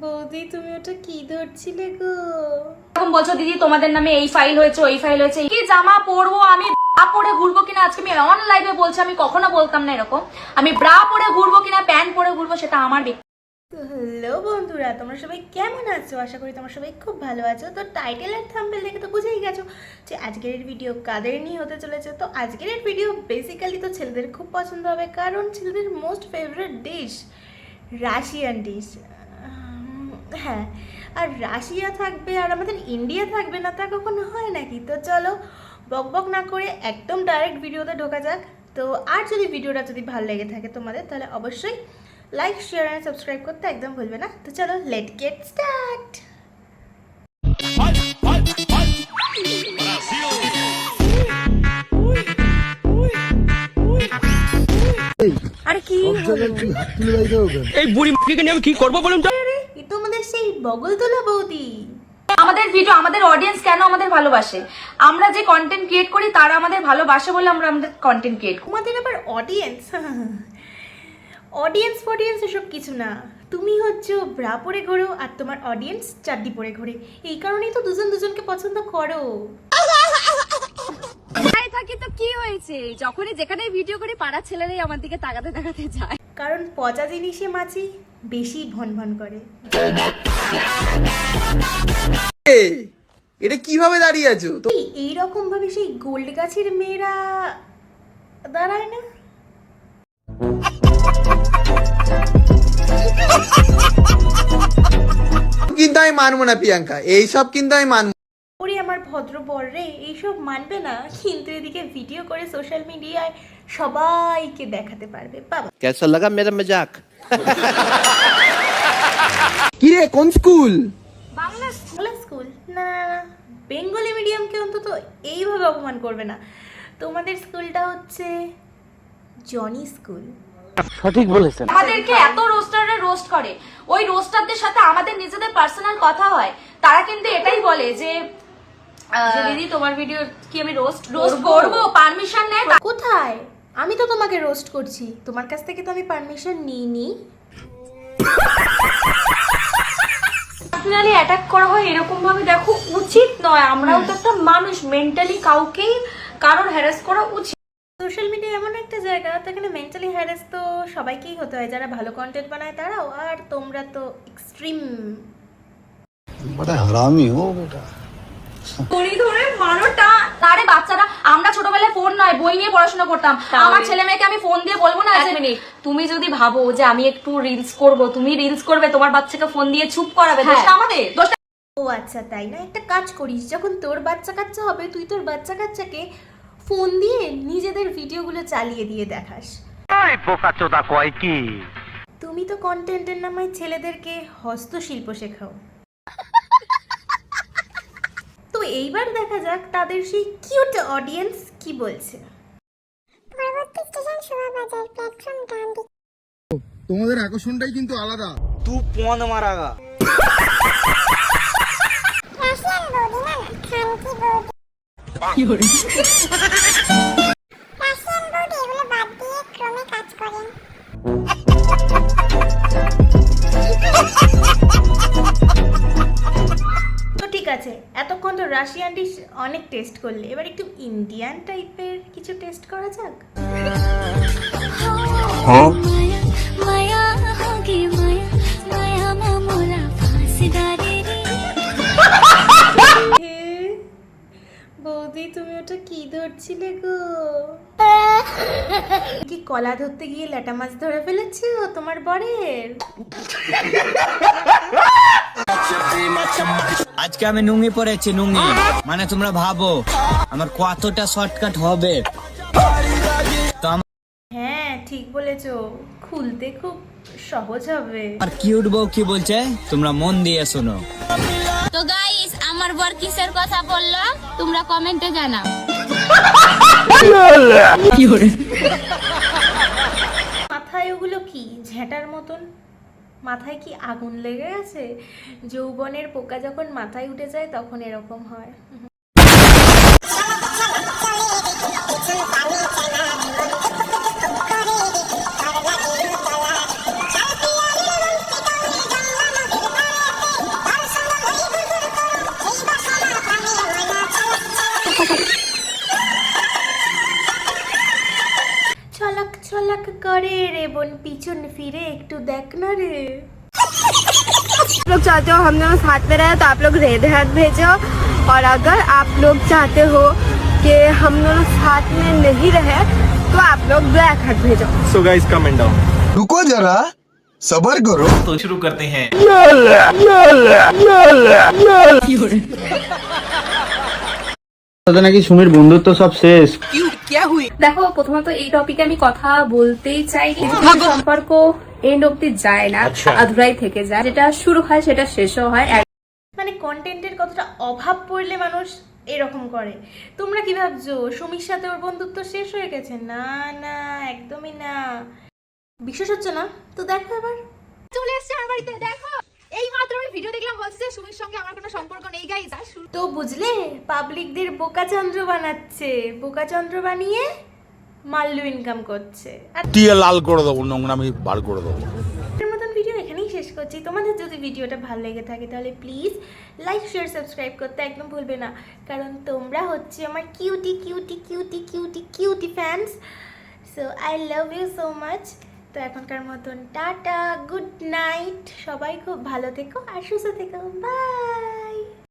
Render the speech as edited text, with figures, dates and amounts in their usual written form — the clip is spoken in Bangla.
বৌদি তুমি ওটা কি ধরছিলে গো? এখন বলছো দিদি তোমাদের নামে এই ফাইল হয়েছে ওই ফাইল হয়েছে, কি জামা পরবো আমি, ব্রা পরে ঘুরবো কিনা, আজকে আমি অন লাইভে বলছি, আমি কখনো বলতাম না এরকম, আমি ব্রা পরে ঘুরবো কিনা প্যান্ট পরে ঘুরবো সেটা আমার ব্যক্তি। হ্যালো বন্ধুরা, তোমরা সবাই কেমন আছো? আশা করি তোমরা সবাই খুব ভালো আছো। তো টাইটেল আর থাম্বনেল দেখে তো বুঝেই গেছো যে আজকের এই ভিডিও কাদের নিয়ে হতে চলেছে। তো আজকের এই ভিডিও বেসিক্যালি তো ছেলেদের খুব পছন্দ হবে, কারণ ছেলেদের most favourite dish Russian dish. হ্যাঁ, আর রাশিয়া থাকবে আর আমাদের ইন্ডিয়া থাকবে না, তা কখনো হয় নাকি? তো চলো বকবক না করে একদম ডাইরেক্ট ভিডিওতে ঢোকা যাক। তো আর যদি ভিডিওটা যদি ভালো লেগে থাকে তোমাদের, তাহলে অবশ্যই লাইক শেয়ার এন্ড সাবস্ক্রাইব করতে একদম ভুলবে না। তো চলো লেট গেট স্টার্ট। আরে কি এই বুড়ি মাকে নিয়ে আমি কি করব বলুন তো? এই তো আমাদের সেই বগলতলা বৌদি। আমাদের ভিডিও আমাদের অডিয়েন্স কেন আমাদের ভালোবাসে, আমরা যে কন্টেন্ট ক্রিয়েট করি তারা আমাদের ভালোবাসে বলে আমরা আমাদের কন্টেন্ট ক্রিয়েট করি। তোমাদের আবার অডিয়েন্স অডিয়েন্স ফডিয়েন্স এসব কিছু না, তুমি হচ্ছে ব্রা পরে ঘোরো আর তোমার অডিয়েন্স চাড্ডি পরে ঘোরে, এই কারণেই তো দুজন দুজনকে পছন্দ করো। থাকি তো কি হয়েছে, যখনই যেখানে ভিডিও করি পাড়ার ছেলেরাই আমার দিকে তাকাতে তাকাতে যায়, কারণ পচা জিনিসে মাছি বেশি ভন ভন করে। এটা কিভাবে দাঁড়িয়ে আছো? তো এইরকম ভাবে সেই গোল্ড গাছের মেয়েরা দাঁড়ায় না? কিন্তু আমি মানবো না প্রিয়াঙ্কা, এইসব কিন্তু আমি মানবো। ওরে আমার ভদ্র বর রে, এইসব মানবে না, কিন্তু এদিকে ভিডিও করে সোশ্যাল মিডিয়ায় সবাইকে দেখাতে পারবে। বাবা কেসা লাগা মেরা মজাক? কি রে, কোন স্কুল? বাংলা স্কুল? না না না, বেঙ্গলি মিডিয়ামকে অন্তত এইভাবে অপমান করবে না। তোমাদের স্কুলটা হচ্ছে জনি স্কুল। সঠিক বলেছেন। আমাদেরকে এত রোস্টাররা রোস্ট করে, ওই রোস্টারদের সাথে আমাদের নিজেদের পার্সোনাল কথা হয়, তারা কিন্তু এটাই বলে যে দিদি তোমার ভিডিও কি আমি রোস্ট করবো, পারমিশন নেয়? কোথায়? আমি তো তোমাকে রোস্ট করছি, তোমার কাছ থেকে তো আমি পারমিশন নিইনি। পার্সোনালি অ্যাটাক করা হয় এরকম ভাবে দেখো উচিত নয়, আমরাও তো একটা মানুষ, মেন্টালি কাউকেই কারোর হ্যারাস করা উচিত। সোশ্যাল মিডিয়া এমন একটা জায়গা, তো এখানে মেন্টালি হ্যারাস তো সবাইকেই হতে হয়, যারা ভালো কন্টেন্ট বানায় তারাও, আর তোমরা তো এক্সট্রিম। বড় হারামি হো বেটা। দড়ি ধরে মারোটা। আরে বাচ্চারা, আমরা ছোটবেলায় ফোন নয় বই নিয়ে পড়াশোনা করতাম, আমার ছেলে মেয়েকে আমি ফোন দিয়ে বলবো না যে তুমি যদি ভাবো যে আমি একটু রিলস করব, তুমি রিলস করবে, তোমার বাচ্চাকে ফোন দিয়ে চুপ করাবে, দোষটা আমাদের? ও আচ্ছা, তাই না? একটা কাজ করিস, যখন তোর বাচ্চা কাচ্চা হবে, তুই তোর বাচ্চা কাচ্চাকে ফোন দিয়ে নিজেদের ভিডিওগুলো চালিয়ে দিয়ে দেখাস। তুমি তো কন্টেন্টের নামে ছেলেদেরকে হস্তশিল্প শেখাও। তো এইবার দেখা যাক তাদের সেই কিউট অডিয়েন্স কি বলছে। পরবর্তী স্টেশন শোভাবাজার, প্ল্যাটফর্ম ডান দিকে। তোমাদের আকর্ষণটাই কিন্তু আলাদা। তু পন মারাগা। রাশিয়ান বৌদি না, খানকি বৌদি। কি করে? রাশিয়ান বৌদি এগুলো বাদ দিয়ে ক্রমে কাজ করেন। তো ঠিক আছে, এতক্ষণ তো রাশিয়ান ডিশ অনেক টেস্ট করলে, এবার একটু ইন্ডিয়ান টাইপের কিছু টেস্ট করা যাক। বৌদি তুমি ওটা কি ধরছিলে গো? কি কলা ধরতে গিয়ে ল্যাটা মাছ ধরে ফেলেছো তোমার বরের? আজকে আমি নুঙ্গি পরেছি, নুঙ্গি মানে তোমরা ভাবো আমার কতটা শর্টকাট হবে। হ্যাঁ ঠিক বলেছো, খুলতে খুব সহজ হবে। আর কিউট বউ কি বলছে তোমরা মন দিয়ে শোনো। তো গাইস, আমার বর কিসের কথা বললো তোমরা কমেন্টে জানাও। মাথায় ওগুলো কি ঝেঁটার মতন? মাথায় কি আগুন লেগে গেছে? যৌবনের পোকা যখন মাথায় উঠে যায় তখন এরকম হয়। ছলাক করে রে বোন, পিছন ফিরে একটু দেখ না রে। लोग चाहते हो हम दोनों साथ में रहे तो आप लोग रेड हार्ट भेजो, और अगर आप लोग चाहते हो कि हम दोनों साथ में नहीं रहे तो आप लोग ब्लैक हार्ट भेजो। So guys comment down. रुको जरा, सबर करो। तो शुरू करते हैं। নাকি সুমির বন্ধুত্ব সব শেষ। দেখো, প্রথমত এই টপিকে আমি কথা বলতেই চাই। সম্পর্ক এন্ড অব্দি যায় না, আধুরাই থেকে যায়। যেটা শুরু হয় সেটা শেষও হয়। মানে কন্টেন্টের কতটা অভাব পড়লে মানুষ এরকম করে। তোমরা কি ভাবছো সুমির সাথে ওর বন্ধুত্ব শেষ হয়ে গেছে? না না, একদমই না। বিশ্বাস হচ্ছে না তো দেখো এবার। চলে এসেছে আমার বাড়িতে, দেখো এই মাত্র আমি ভিডিও দেখলাম, বলছে সুমির সঙ্গে আমার কোনো সম্পর্ক নেই। গাইস তো বুঝলে, পাবলিকদের বোকাচন্দ্র বানাচ্ছে, বোকাচন্দ্র বানিয়ে মাল্লু ইনকাম করছে। আর টিয়া লাল করে দেবো, নোংরামি বার করে দেবো। এর মতন ভিডিও এখানেই শেষ করছি। তোমাদের যদি ভিডিওটা ভালো লেগে থাকে তাহলে প্লিজ লাইক শেয়ার সাবস্ক্রাইব করতে একদম ভুলবে না, কারণ তোমরা হচ্ছে আমার cutie cutie cutie cutie cutie fans. So I love you so much. তো এখনকার মতন টাটা, গুড নাইট, সবাই খুব ভালো থেকো আর সুস্থ থেকো, বাই।